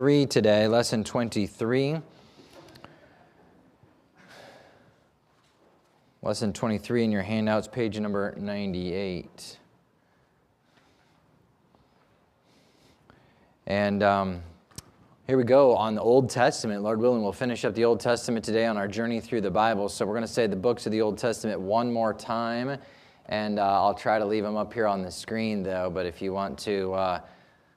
3 today, lesson 23. Lesson 23 in your handouts, page number 98. And here we go on the Old Testament. Lord willing, we'll finish up the Old Testament today on our journey through the Bible. So we're going to say the books of the Old Testament one more time. And I'll try to leave them up here on the screen, though. But if you want to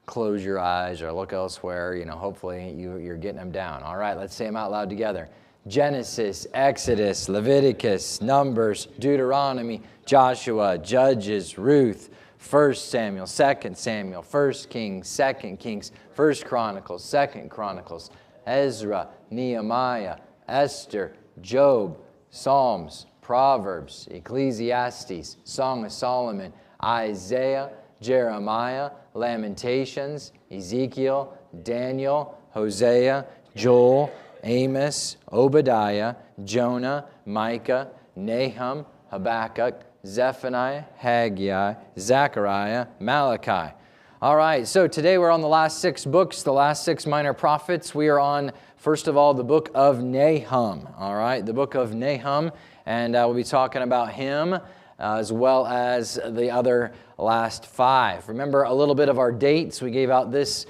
close your eyes or look elsewhere, hopefully you're getting them down. All right, let's say them out loud together. Genesis, Exodus, Leviticus, Numbers, Deuteronomy, Joshua, Judges, Ruth, 1 Samuel, 2 Samuel, 1 Kings, 2 Kings, 1 Chronicles, 2 Chronicles, Ezra, Nehemiah, Esther, Job, Psalms, Proverbs, Ecclesiastes, Song of Solomon, Isaiah, Jeremiah, Lamentations, Ezekiel, Daniel, Hosea, Joel, Amos, Obadiah, Jonah, Micah, Nahum, Habakkuk, Zephaniah, Haggai, Zechariah, Malachi. All right, so today we're on the last 6 books, the last 6 minor prophets. We are on, first of all, the book of Nahum. All right, the book of Nahum, and we'll be talking about him as well as the other last 5. Remember a little bit of our dates. We gave out this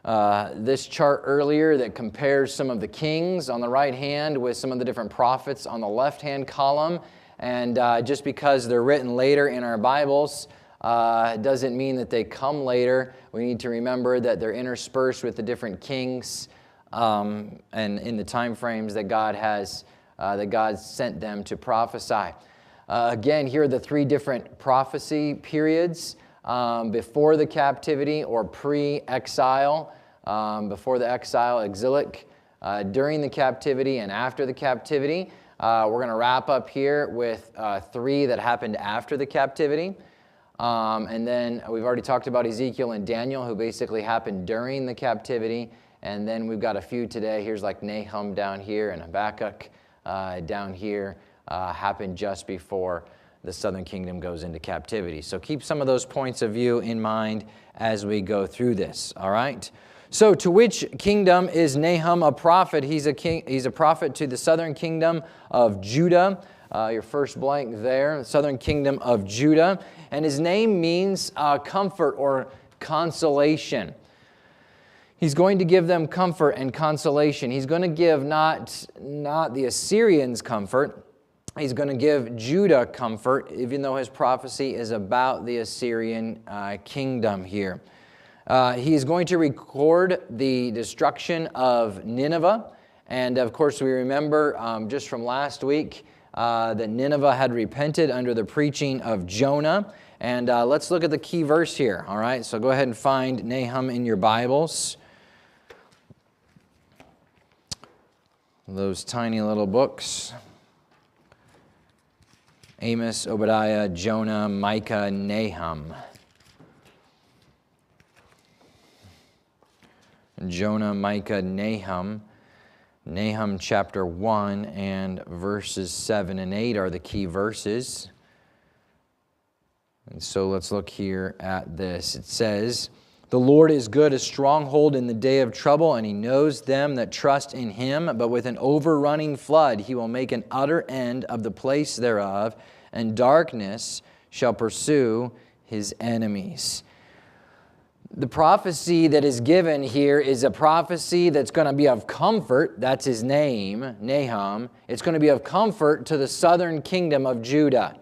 this chart earlier that compares some of the kings on the right hand with some of the different prophets on the left-hand column. And just because they're written later in our Bibles doesn't mean that they come later. We need to remember that they're interspersed with the different kings and in the time frames that God has, that God sent them to prophesy. Again, here are the 3 different prophecy periods. Before the captivity or pre-exile, before the exile, exilic, during the captivity and after the captivity. We're going to wrap up here with 3 that happened after the captivity. And then we've already talked about Ezekiel and Daniel, who basically happened during the captivity. And then we've got a few today. Here's like Nahum down here and Habakkuk down here. Happened just before the southern kingdom goes into captivity. So keep some of those points of view in mind as we go through this, all right? So to which kingdom is Nahum a prophet? He's a prophet to the southern kingdom of Judah. Your first blank there, the southern kingdom of Judah. And his name means comfort or consolation. He's going to give them comfort and consolation. He's going to give not the Assyrians comfort. He's going to give Judah comfort, even though his prophecy is about the Assyrian kingdom here. He is going to record the destruction of Nineveh. And of course, we remember just from last week that Nineveh had repented under the preaching of Jonah. And let's look at the key verse here. All right, so go ahead and find Nahum in your Bibles. Those tiny little books. Amos, Obadiah, Jonah, Micah, Nahum. Jonah, Micah, Nahum. Nahum chapter 1 and verses 7 and 8 are the key verses. And so let's look here at this. It says, "The Lord is good, a stronghold in the day of trouble, and He knows them that trust in Him. But with an overrunning flood He will make an utter end of the place thereof, and darkness shall pursue His enemies." The prophecy that is given here is a prophecy that's going to be of comfort. That's his name, Nahum. It's going to be of comfort to the southern kingdom of Judah.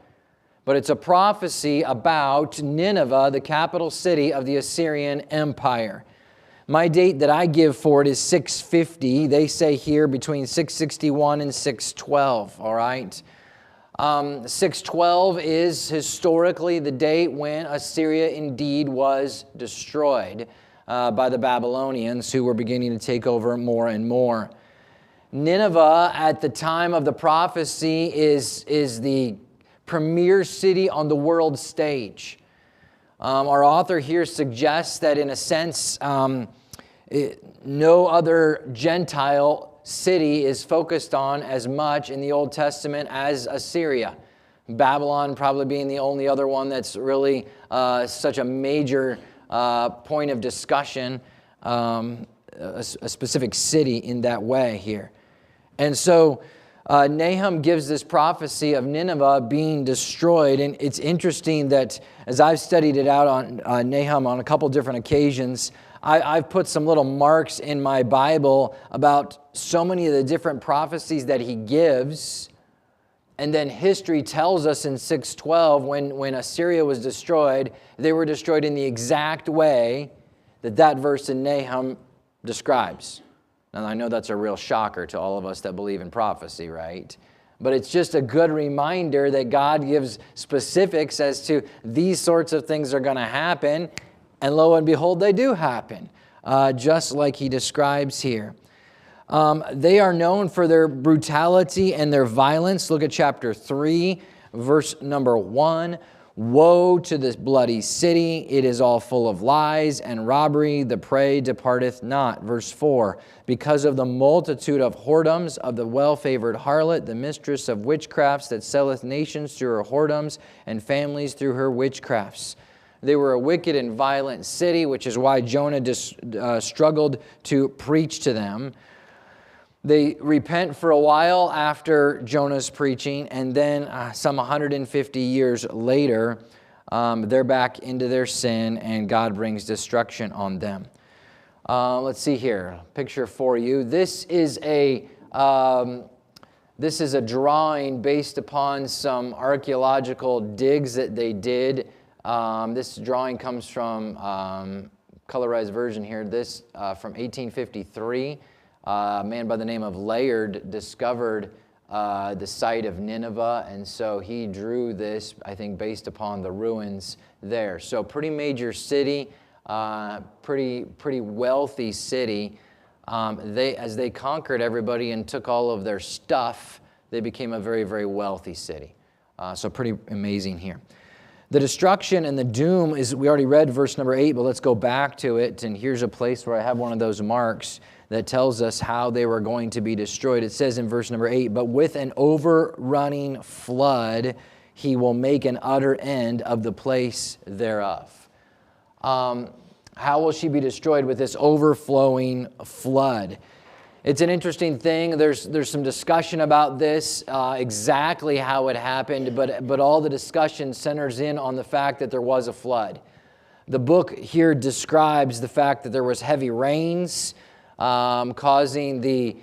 But it's a prophecy about Nineveh, the capital city of the Assyrian Empire. My date that I give for it is 650. They say here between 661 and 612, all right? 612 is historically the date when Assyria indeed was destroyed by the Babylonians, who were beginning to take over more and more. Nineveh at the time of the prophecy is the premier city on the world stage. Our author here suggests that in a sense, no other Gentile city is focused on as much in the Old Testament as Assyria. Babylon probably being the only other one that's really such a major point of discussion a specific city in that way here. And so Nahum gives this prophecy of Nineveh being destroyed. And it's interesting that as I've studied it out on Nahum on a couple different occasions, I've put some little marks in my Bible about so many of the different prophecies that he gives. And then history tells us in 612, when Assyria was destroyed, they were destroyed in the exact way that verse in Nahum describes. Now, I know that's a real shocker to all of us that believe in prophecy, right? But it's just a good reminder that God gives specifics as to these sorts of things are going to happen, and lo and behold, they do happen, just like he describes here. They are known for their brutality and their violence. Look at chapter 3, verse number 1. Woe to this bloody city! It is all full of lies and robbery. The prey departeth not. Verse 4. Because of the multitude of whoredoms of the well-favored harlot, the mistress of witchcrafts that selleth nations through her whoredoms and families through her witchcrafts. They were a wicked and violent city, which is why Jonah struggled to preach to them. They repent for a while after Jonah's preaching, and then some 150 years later, they're back into their sin, and God brings destruction on them. Let's see here, picture for you. This is a drawing based upon some archaeological digs that they did. This drawing comes from colorized version here. This from 1853. A man by the name of Layard discovered the site of Nineveh, and so he drew this, I think, based upon the ruins there. So pretty major city, pretty wealthy city. As they conquered everybody and took all of their stuff, they became a very, very wealthy city. So pretty amazing here. The destruction and the doom is, we already read verse number 8, but let's go back to it. And here's a place where I have one of those marks that tells us how they were going to be destroyed. It says in verse number 8, but with an overrunning flood, he will make an utter end of the place thereof. How will she be destroyed? With this overflowing flood. It's an interesting thing. There's some discussion about this, exactly how it happened, but all the discussion centers in on the fact that there was a flood. The book here describes the fact that there was heavy rains, causing the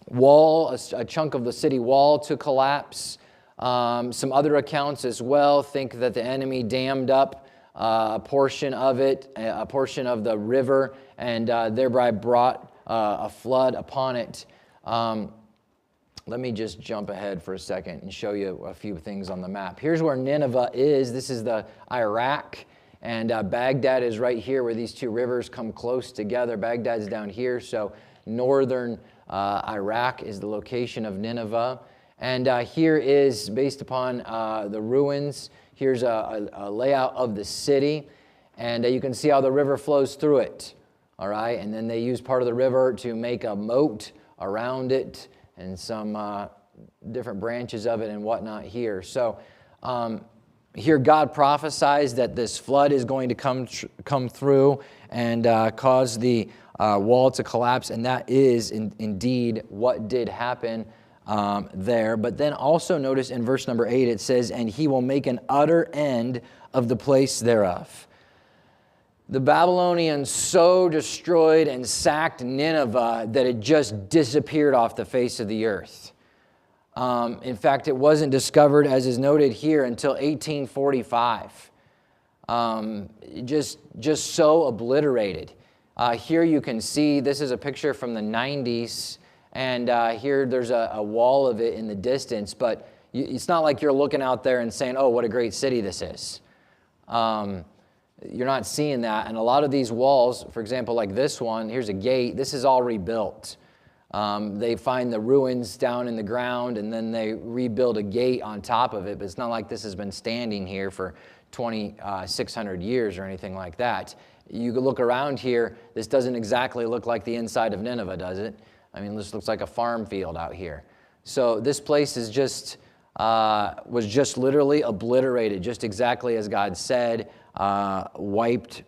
wall, a chunk of the city wall to collapse. Some other accounts as well think that the enemy dammed up a portion of it, a portion of the river, and thereby brought a flood upon it. Let me just jump ahead for a second and show you a few things on the map. Here's where Nineveh is. This is the Iraq. And Baghdad is right here where these two rivers come close together. Baghdad's down here, so northern Iraq is the location of Nineveh. And here is, based upon the ruins, here's a layout of the city. And you can see how the river flows through it. All right, and then they use part of the river to make a moat around it and some different branches of it and whatnot here. So here God prophesies that this flood is going to come through and cause the wall to collapse, and that is indeed what did happen there. But then also notice in verse number 8 it says, and he will make an utter end of the place thereof. The Babylonians so destroyed and sacked Nineveh that it just disappeared off the face of the earth. In fact, it wasn't discovered, as is noted here, until 1845. Just so obliterated. Here you can see, this is a picture from the 90s, and here there's a wall of it in the distance, but it's not like you're looking out there and saying, oh, what a great city this is. You're not seeing that. And a lot of these walls, for example, like this one, here's a gate. This is all rebuilt. They find the ruins down in the ground, and then they rebuild a gate on top of it. But it's not like this has been standing here for 2,600 years or anything like that. You could look around here. This doesn't exactly look like the inside of Nineveh, does it? I mean, this looks like a farm field out here. So this place is was just literally obliterated, just exactly as God said. wiped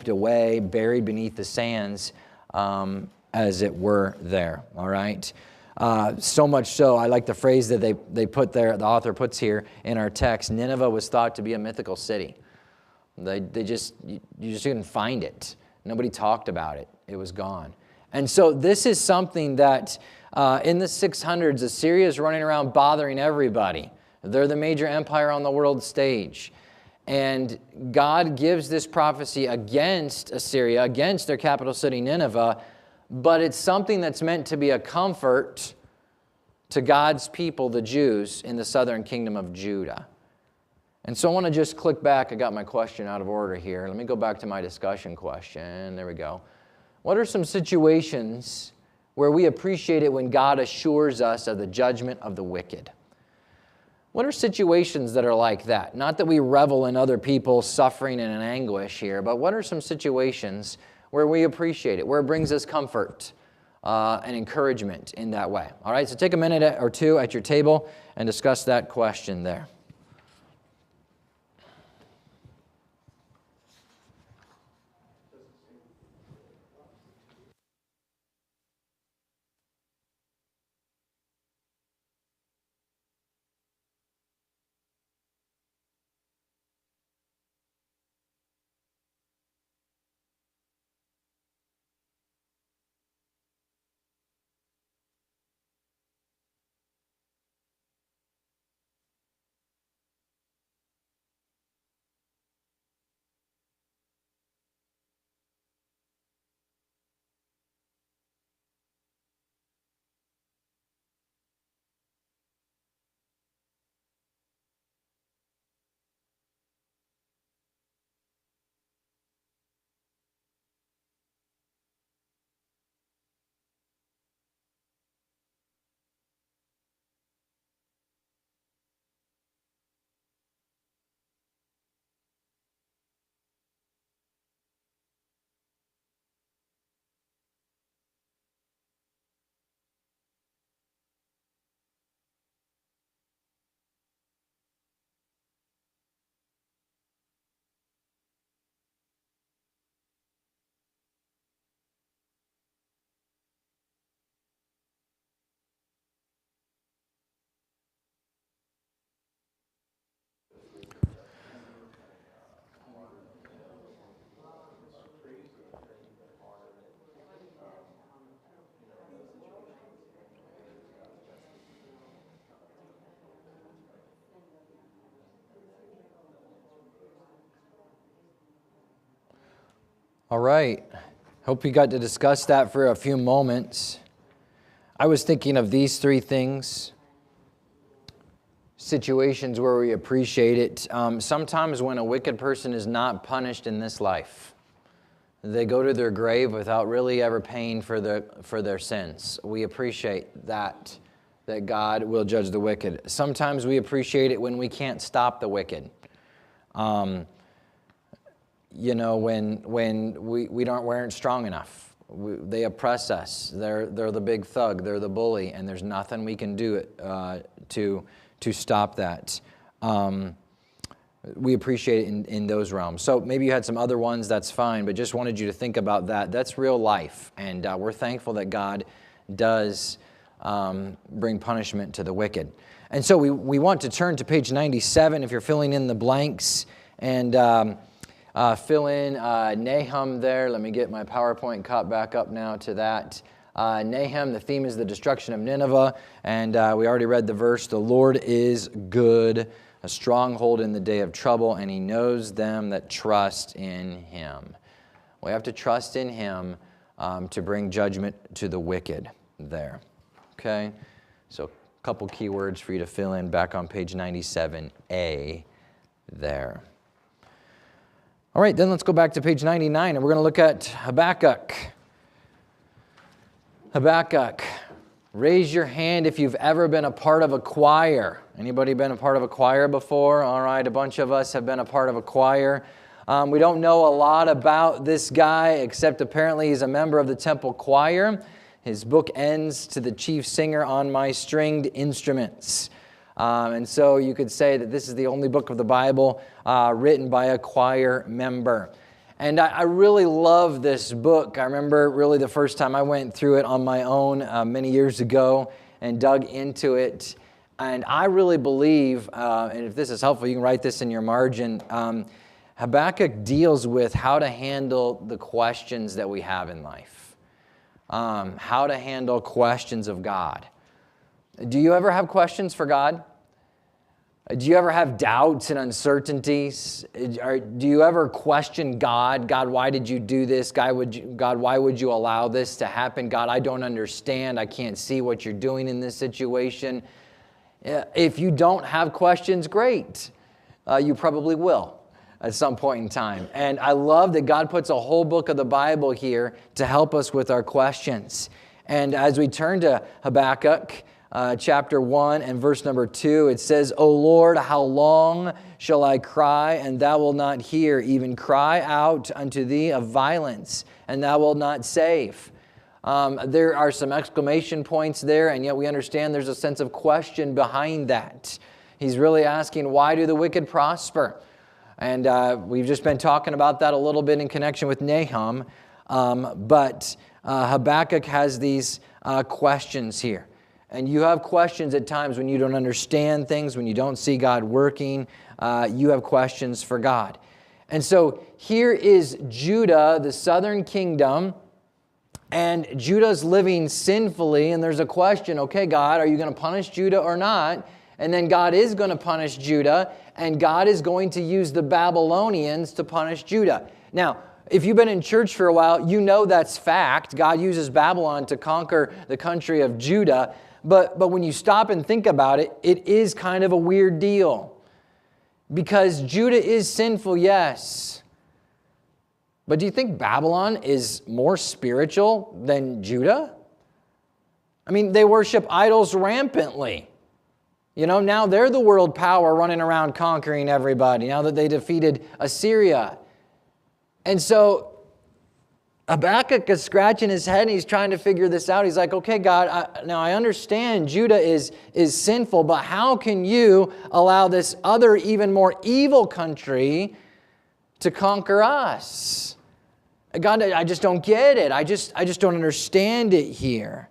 away, buried beneath the sands, as it were there, all right? So much so, I like the phrase that they put there, the author puts here in our text, Nineveh was thought to be a mythical city. You just couldn't find it. Nobody talked about it. It was gone. And so this is something that in the 600s, Assyria is running around bothering everybody. They're the major empire on the world stage. And God gives this prophecy against Assyria, against their capital city, Nineveh, but it's something that's meant to be a comfort to God's people, the Jews, in the southern kingdom of Judah. And so I want to just click back. I got my question out of order here. Let me go back to my discussion question. There we go. What are some situations where we appreciate it when God assures us of the judgment of the wicked? What are situations that are like that? Not that we revel in other people's suffering and in anguish here, but what are some situations where we appreciate it, where it brings us comfort and encouragement in that way? All right, so take a minute or two at your table and discuss that question there. All right. Hope you got to discuss that for a few moments. I was thinking of these three things. Situations where we appreciate it. Sometimes when a wicked person is not punished in this life, they go to their grave without really ever paying for their sins. We appreciate that God will judge the wicked. Sometimes we appreciate it when we can't stop the wicked. When we aren't strong enough. They oppress us. They're the big thug. They're the bully, and there's nothing we can do to stop that. We appreciate it in those realms. So maybe you had some other ones, that's fine, but just wanted you to think about that. That's real life, and we're thankful that God does bring punishment to the wicked. And so we want to turn to page 97 if you're filling in the blanks, and fill in Nahum there. Let me get my PowerPoint caught back up now to that. Nahum, the theme is the destruction of Nineveh, and we already read the verse, the Lord is good, a stronghold in the day of trouble, and he knows them that trust in him. We have to trust in him to bring judgment to the wicked there. Okay? So a couple key words for you to fill in back on page 97A there. All right, then let's go back to page 99, and we're going to look at Habakkuk. Habakkuk. Raise your hand if you've ever been a part of a choir. Anybody been a part of a choir before? All right, a bunch of us have been a part of a choir. We don't know a lot about this guy, except apparently he's a member of the temple choir. His book ends to the chief singer on my stringed instruments. And so you could say that this is the only book of the Bible written by a choir member. And I really love this book. I remember really the first time I went through it on my own many years ago and dug into it. And I really believe, and if this is helpful, you can write this in your margin, Habakkuk deals with how to handle the questions that we have in life. How to handle questions of God. Do you ever have questions for God? Do you ever have doubts and uncertainties? Do you ever question God? God, why did you do this? God, why would you allow this to happen? God, I don't understand. I can't see what you're doing in this situation. If you don't have questions, great. You probably will at some point in time. And I love that God puts a whole book of the Bible here to help us with our questions. And as we turn to Habakkuk, chapter 1 and verse number 2, it says, O Lord, how long shall I cry, and thou wilt not hear, even cry out unto thee of violence, and thou wilt not save. There are some exclamation points there, and yet we understand there's a sense of question behind that. He's really asking, why do the wicked prosper? And we've just been talking about that a little bit in connection with Nahum, but Habakkuk has these questions here. And you have questions at times when you don't understand things, when you don't see God working, you have questions for God. And so here is Judah, the southern kingdom, and Judah's living sinfully, and there's a question, okay, God, are you going to punish Judah or not? And then God is going to punish Judah, and God is going to use the Babylonians to punish Judah. Now, if you've been in church for a while, you know that's fact. God uses Babylon to conquer the country of Judah. But when you stop and think about it, it is kind of a weird deal. Because Judah is sinful, yes. But do you think Babylon is more spiritual than Judah? I mean, they worship idols rampantly. You know, now they're the world power running around conquering everybody, now that they defeated Assyria. And so Habakkuk is scratching his head and he's trying to figure this out. He's like, okay, God, now I understand Judah is sinful, but how can you allow this other, even more evil country to conquer us? God, I just don't get it. I just don't understand it here.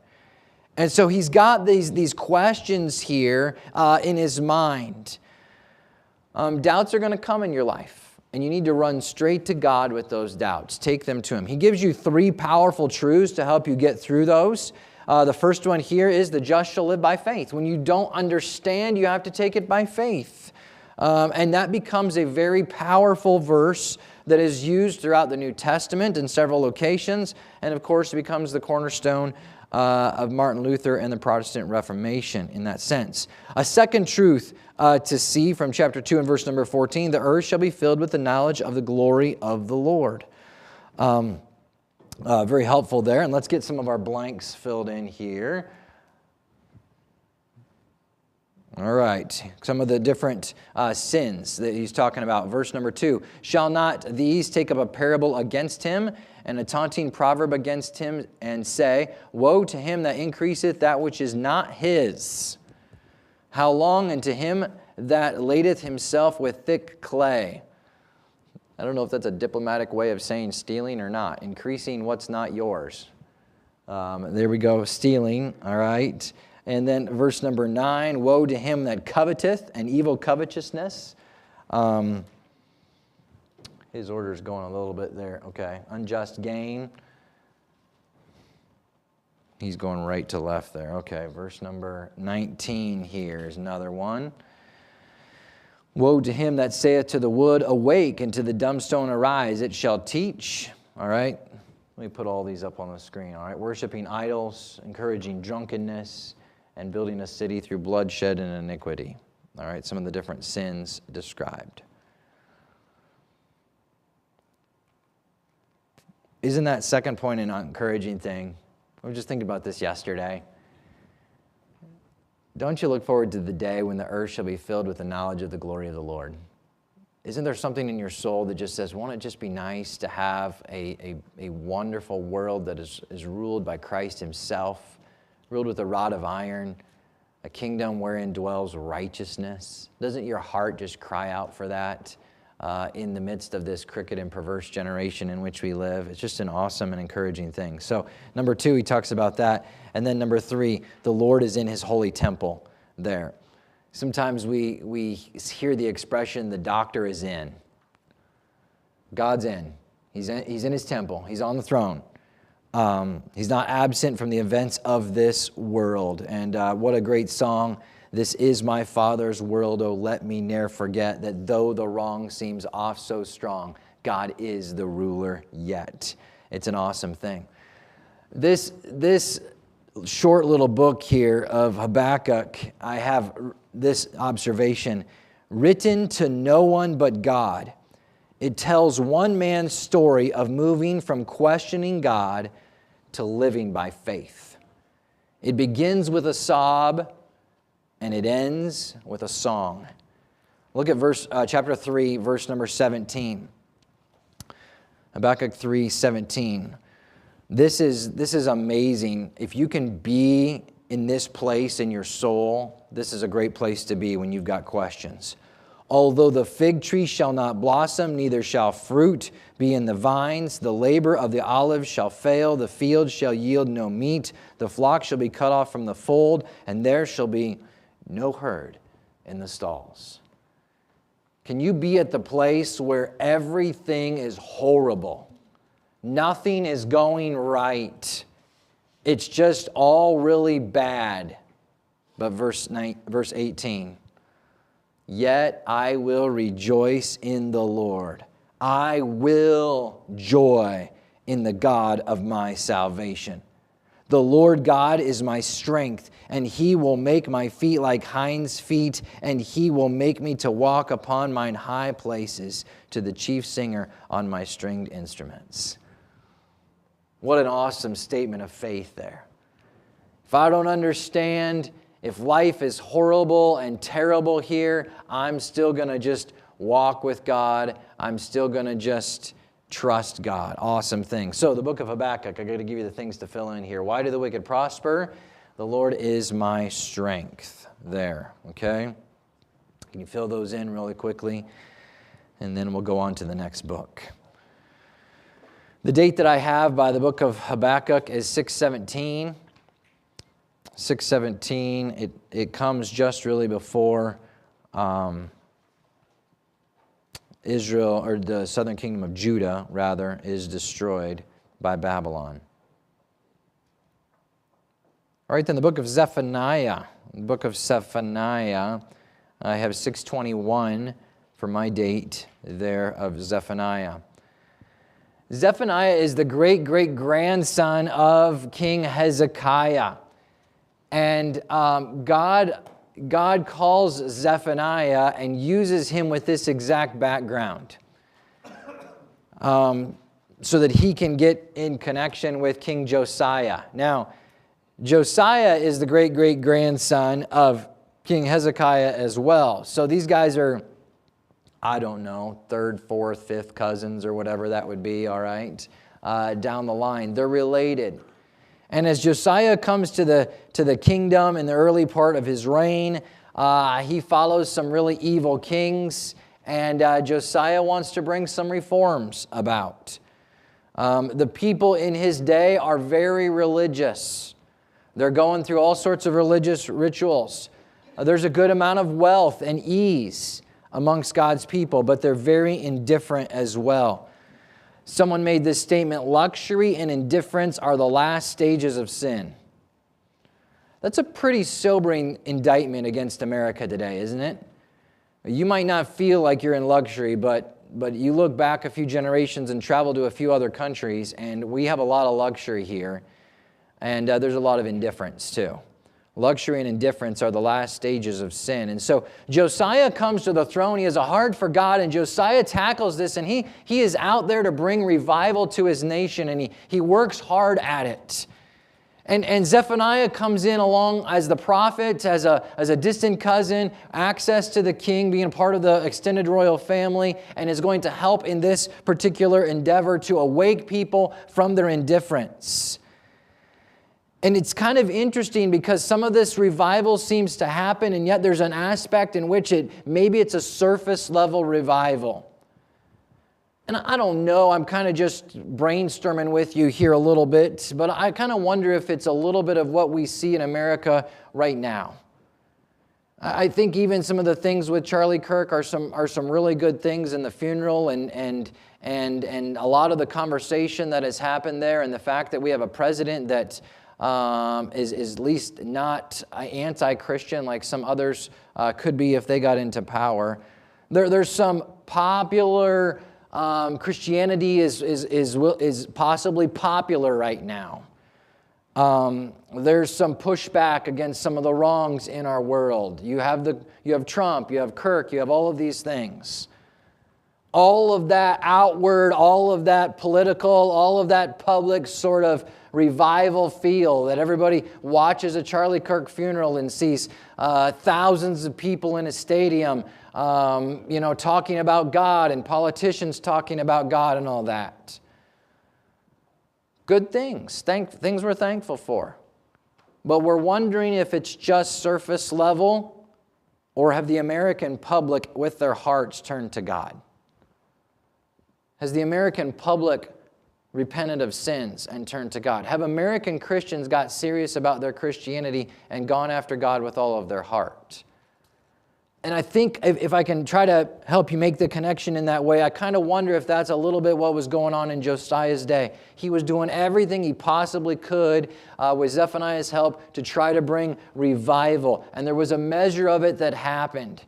And so he's got these questions here in his mind. Doubts are going to come in your life, and you need to run straight to God with those doubts. Take them to Him. He gives you 3 powerful truths to help you get through those. The first one here is the just shall live by faith. When you don't understand, you have to take it by faith. And that becomes a very powerful verse that is used throughout the New Testament in several locations. And of course, it becomes the cornerstone of Martin Luther and the Protestant Reformation in that sense. A second truth to see from chapter 2 and verse number 14, the earth shall be filled with the knowledge of the glory of the Lord. Very helpful there. And let's get some of our blanks filled in here. All right, some of the different sins that he's talking about. Verse number 2, shall not these take up a parable against him, and a taunting proverb against him, and say, woe to him that increaseth that which is not his. How long unto him that ladeth himself with thick clay? I don't know if that's a diplomatic way of saying stealing or not. Increasing what's not yours. There we go, stealing, all right. And then verse number 9, woe to him that coveteth, and evil covetousness. His order's going a little bit there. Okay, unjust gain. He's going right to left there. Okay, verse number 19 here is another one. Woe to him that saith to the wood, awake, and to the dumb stone, arise. It shall teach. All right, let me put all these up on the screen. All right, worshiping idols, encouraging drunkenness, and building a city through bloodshed and iniquity. All right, some of the different sins described. Isn't that second point an encouraging thing? I was just thinking about this yesterday. Don't you look forward to the day when the earth shall be filled with the knowledge of the glory of the Lord? Isn't there something in your soul that just says, won't it just be nice to have a wonderful world that is ruled by Christ Himself, ruled with a rod of iron, a kingdom wherein dwells righteousness. Doesn't your heart just cry out for that in the midst of this crooked and perverse generation in which we live? It's just an awesome and encouraging thing. So number 2, he talks about that. And then number 3, the Lord is in his holy temple there. Sometimes we hear the expression, the doctor is in. God's in. He's in his temple. He's on the throne. He's not absent from the events of this world. And what a great song. This is my Father's world, oh let me ne'er forget that though the wrong seems oft so strong, God is the ruler yet. It's an awesome thing. This short little book here of Habakkuk, I have this observation, written to no one but God. It tells one man's story of moving from questioning God to living by faith. It begins with a sob, and it ends with a song. Look at chapter 3, verse number 17. Habakkuk 3:17. This is amazing. If you can be in this place in your soul, this is a great place to be when you've got questions. Although the fig tree shall not blossom, neither shall fruit be in the vines, the labor of the olive shall fail, the field shall yield no meat, the flock shall be cut off from the fold, and there shall be no herd in the stalls. Can you be at the place where everything is horrible? Nothing is going right. It's just all really bad. But verse 18. Yet I will rejoice in the Lord. I will joy in the God of my salvation. The Lord God is my strength, and he will make my feet like hinds' feet, and he will make me to walk upon mine high places, to the chief singer on my stringed instruments. What an awesome statement of faith there. If I don't understand, if life is horrible and terrible here, I'm still going to just walk with God. I'm still going to just trust God. Awesome thing. So the book of Habakkuk, I got to give you the things to fill in here. Why do the wicked prosper? The Lord is my strength. There, okay? Can you fill those in really quickly? And then we'll go on to the next book. The date that I have by the book of Habakkuk is 6:17. 6:17, it comes just really before Israel, or the southern kingdom of Judah, rather, is destroyed by Babylon. All right, then the book of Zephaniah. The book of Zephaniah, I have 6:21 for my date there of Zephaniah. Zephaniah is the great-great-grandson of King Hezekiah. And God calls Zephaniah and uses him with this exact background so that he can get in connection with King Josiah. Now, Josiah is the great-great-grandson of King Hezekiah as well. So these guys are, I don't know, third, fourth, fifth cousins or whatever that would be, all right, down the line. They're related. And as Josiah comes to the kingdom in the early part of his reign, he follows some really evil kings, and Josiah wants to bring some reforms about. The people in his day are very religious. They're going through all sorts of religious rituals. There's a good amount of wealth and ease amongst God's people, but they're very indifferent as well. Someone made this statement, luxury and indifference are the last stages of sin. That's a pretty sobering indictment against America today, isn't it? You might not feel like you're in luxury, but you look back a few generations and travel to a few other countries, and we have a lot of luxury here, and there's a lot of indifference too. Luxury and indifference are the last stages of sin. And so Josiah comes to the throne. He has a heart for God, and Josiah tackles this, and he is out there to bring revival to his nation, and he works hard at it. And Zephaniah comes in along as the prophet, as a distant cousin, access to the king, being a part of the extended royal family, and is going to help in this particular endeavor to awake people from their indifference. And it's kind of interesting because some of this revival seems to happen, and yet there's an aspect in which maybe it's a surface level revival. And I don't know, I'm kind of just brainstorming with you here a little bit, but I kind of wonder if it's a little bit of what we see in America right now. I think even some of the things with Charlie Kirk are some really good things in the funeral and a lot of the conversation that has happened there, and the fact that we have a president that is at least not anti-Christian like some others could be if they got into power. There's some popular Christianity is possibly popular right now. There's some pushback against some of the wrongs in our world. You have Trump, you have Kirk, you have all of these things. All of that outward, all of that political, all of that public sort of revival feel that everybody watches a Charlie Kirk funeral and sees thousands of people in a stadium, talking about God, and politicians talking about God and all that. Good things, things we're thankful for. But we're wondering if it's just surface level, or have the American public with their hearts turned to God? Has the American public repented of sins and turned to God? Have American Christians got serious about their Christianity and gone after God with all of their heart? And I think if I can try to help you make the connection in that way, I kind of wonder if that's a little bit what was going on in Josiah's day. He was doing everything he possibly could with Zephaniah's help to try to bring revival. And there was a measure of it that happened.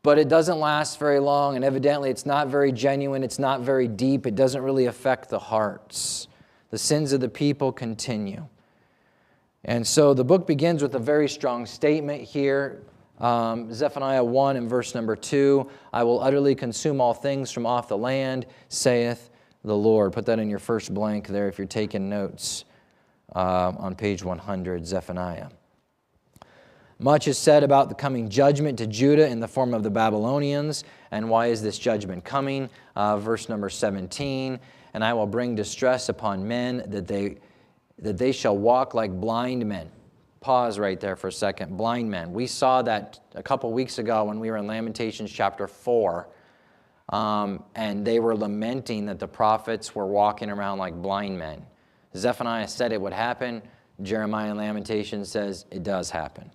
But it doesn't last very long, and evidently it's not very genuine, it's not very deep, it doesn't really affect the hearts. The sins of the people continue. And so the book begins with a very strong statement here. Zephaniah 1 and verse number 2, I will utterly consume all things from off the land, saith the Lord. Put that in your first blank there if you're taking notes on page 100, Zephaniah. Much is said about the coming judgment to Judah in the form of the Babylonians. And why is this judgment coming? Verse number 17, and I will bring distress upon men that they shall walk like blind men. Pause right there for a second. Blind men. We saw that a couple weeks ago when we were in Lamentations chapter 4. And they were lamenting that the prophets were walking around like blind men. Zephaniah said it would happen. Jeremiah in Lamentations says it does happen.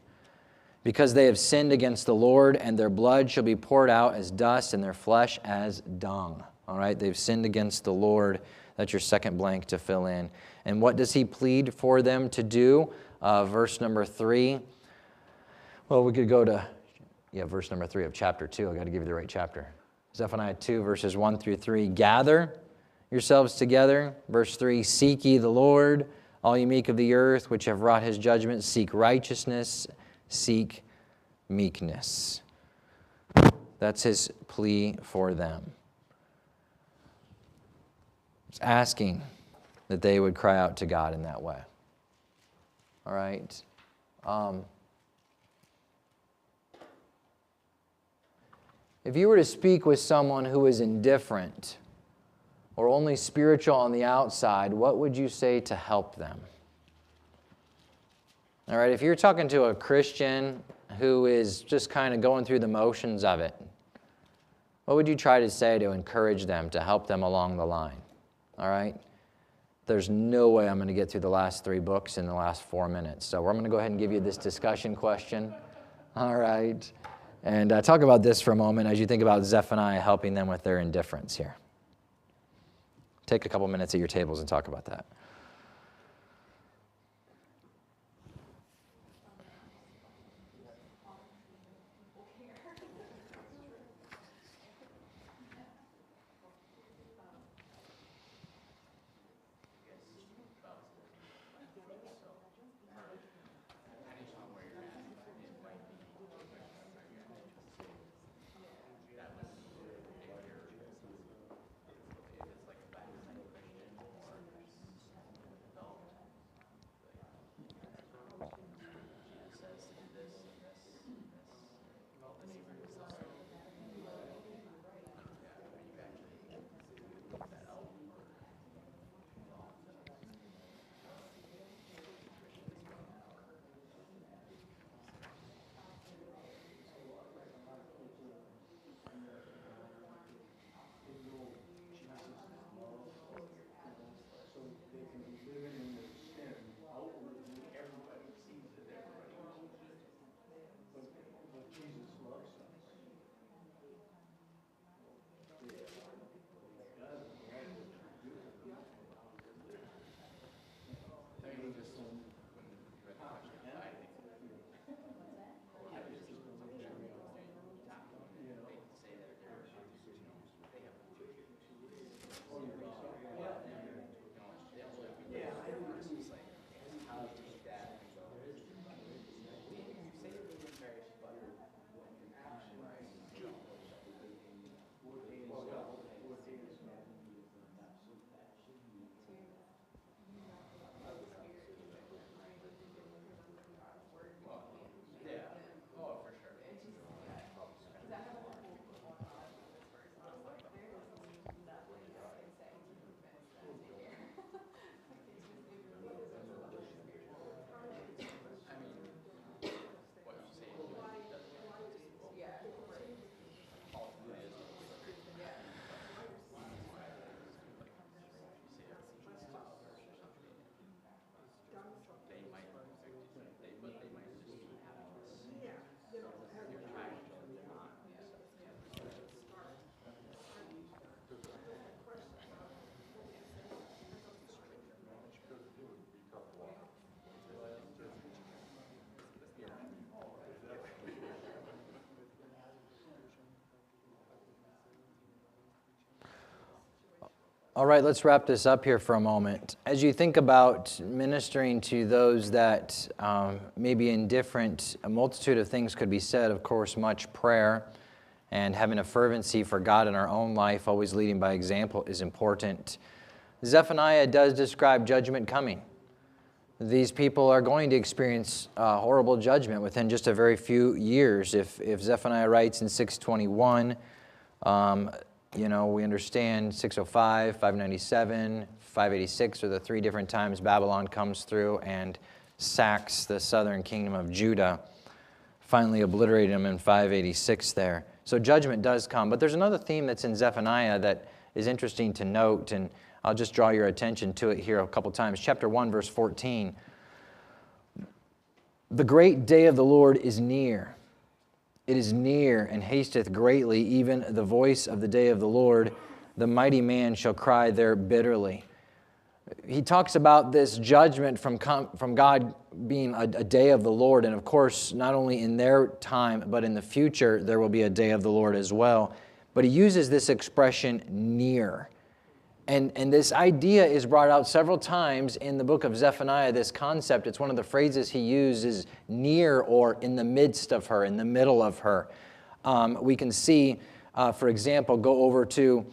Because they have sinned against the Lord, and their blood shall be poured out as dust, and their flesh as dung. All right, they've sinned against the Lord. That's your second blank to fill in. And what does he plead for them to do? Verse number 3. Well, we could go to, verse number 3 of chapter 2. I've got to give you the right chapter. Zephaniah 2, verses 1 through 3. Gather yourselves together. Verse 3, seek ye the Lord, all ye meek of the earth, which have wrought his judgment. Seek righteousness, seek meekness. That's his plea for them. He's asking that they would cry out to God in that way. All right? If you were to speak with someone who is indifferent or only spiritual on the outside, what would you say to help them? All right, if you're talking to a Christian who is just kind of going through the motions of it, what would you try to say to encourage them, to help them along the line? All right? There's no way I'm going to get through the last 3 books in the last 4 minutes. So I'm going to go ahead and give you this discussion question. All right? And talk about this for a moment as you think about Zephaniah helping them with their indifference here. Take a couple minutes at your tables and talk about that. All right, let's wrap this up here for a moment. As you think about ministering to those that may be indifferent, a multitude of things could be said. Of course, much prayer and having a fervency for God in our own life, always leading by example, is important. Zephaniah does describe judgment coming. These people are going to experience horrible judgment within just a very few years. If Zephaniah writes in 621, we understand 605, 597, 586 are the three different times Babylon comes through and sacks the southern kingdom of Judah, finally obliterating them in 586 there. So judgment does come. But there's another theme that's in Zephaniah that is interesting to note, and I'll just draw your attention to it here a couple times. Chapter 1, verse 14. The great day of the Lord is near. It is near and hasteth greatly, even the voice of the day of the Lord. The mighty man shall cry there bitterly. He talks about this judgment from God being a day of the Lord. And of course, not only in their time, but in the future, there will be a day of the Lord as well. But he uses this expression, near. And this idea is brought out several times in the book of Zephaniah, this concept. It's one of the phrases he uses, near or in the midst of her, in the middle of her. We can see, for example, go over to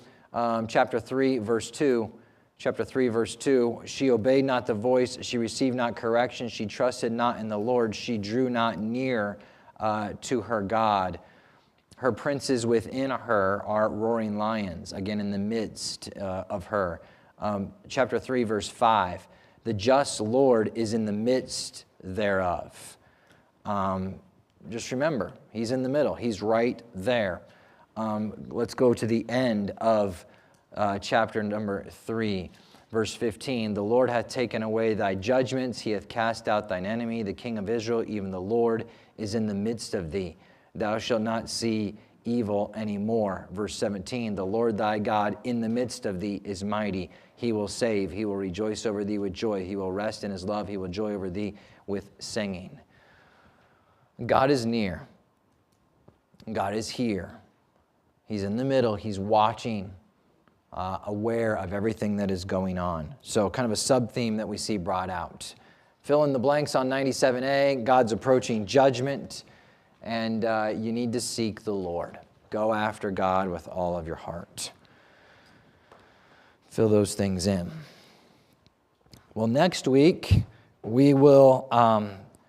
chapter 3, verse 2. Chapter 3, verse 2, she obeyed not the voice, she received not correction, she trusted not in the Lord, she drew not near to her God. Her princes within her are roaring lions, again in the midst of her. Chapter 3, verse 5, the just Lord is in the midst thereof. Just remember, he's in the middle. He's right there. Let's go to the end of chapter number 3, verse 15. The Lord hath taken away thy judgments. He hath cast out thine enemy. The King of Israel, even the Lord, is in the midst of thee. Thou shalt not see evil anymore. Verse 17. The Lord thy God in the midst of thee is mighty. He will save. He will rejoice over thee with joy. He will rest in his love. He will joy over thee with singing. God is near. God is here. He's in the middle. He's watching, aware of everything that is going on. So kind of a sub-theme that we see brought out. Fill in the blanks on 97A. God's approaching judgment, and you need to seek the Lord. Go after God with all of your heart. Fill those things in. Well, next week we will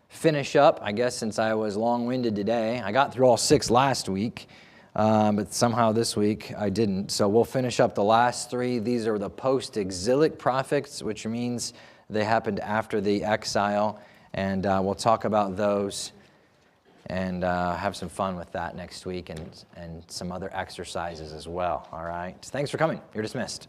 finish up, I guess since I was long-winded today. I got through all 6 last week. But somehow this week I didn't. So we'll finish up the last 3. These are the post-exilic prophets, which means they happened after the exile. And we'll talk about those and have some fun with that next week and some other exercises as well. All right. Thanks for coming. You're dismissed.